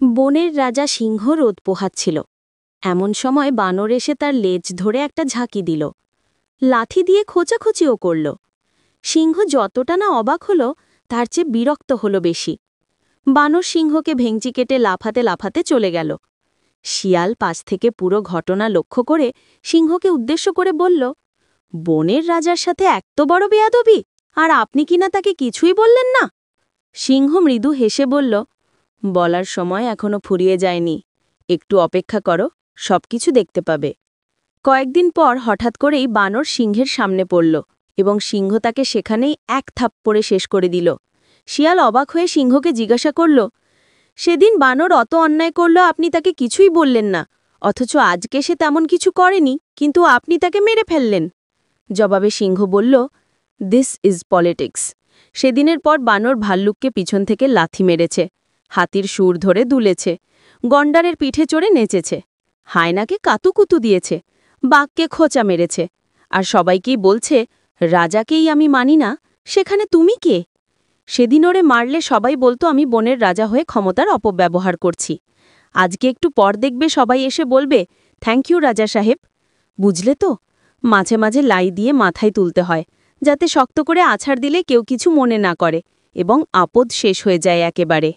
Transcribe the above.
বনের রাজা সিংহ রোদ পোহাচ্ছিল। এমন সময় বানর এসে তার লেজ ধরে একটা ঝাঁকি দিল, লাথি দিয়ে খোঁচাখুচিও করল। সিংহ যতটা না অবাক হলো, তার চেয়ে বিরক্ত হলো বেশি। বানর সিংহকে ভেঙচি কেটে লাফাতে লাফাতে চলে গেল। শিয়াল পাশ থেকে পুরো ঘটনা লক্ষ্য করে সিংহকে উদ্দেশ্য করে বলল, বনের রাজার সাথে এত বড় বেয়াদবি, আর আপনি কিনা তাকে কিছুই বললেন না। সিংহ মৃদু হেসে বলল, বলার সময় এখনো ফুরিয়ে যায়নি, একটু অপেক্ষা করো, সবকিছু দেখতে পাবে। কয়েকদিন পর হঠাৎ করেই বানর সিংহের সামনে পড়ল এবং সিংহ তাকে সেখানেই এক থাপ্পড়ে শেষ করে দিল। শিয়াল অবাক হয়ে সিংহকে জিজ্ঞাসা করল, সেদিন বানর অত অন্যায় করল, আপনি তাকে কিছুই বললেন না, অথচ আজকে সে তেমন কিছু করেনি, কিন্তু আপনি তাকে মেরে ফেললেন। জবাবে সিংহ বলল, দিস ইজ পলিটিক্স। সেদিনের পর বানর ভাল্লুককে পিছন থেকে লাথি মেরেছে, হাতির সুর ধরে দুলেছে, গন্ডারের পিঠে চড়ে নেচেছে, হায়নাকে কাতুকুতু দিয়েছে, বাঘকে খোঁচা মেরেছে, আর সবাইকেই বলছে, রাজাকেই আমি মানি না, সেখানে তুমি কে? সেদিন ওরে মারলে সবাই বলতো আমি বনের রাজা হয়ে ক্ষমতার অপব্যবহার করছি। আজকে একটু পর দেখবে সবাই এসে বলবে, থ্যাংক ইউ রাজা সাহেব। বুঝলে তো, মাঝে মাঝে লাই দিয়ে মাথায় তুলতে হয়, যাতে শক্ত করে আছাড় দিলে কেউ কিছু মনে না করে এবং আপদ শেষ হয়ে যায় একেবারে।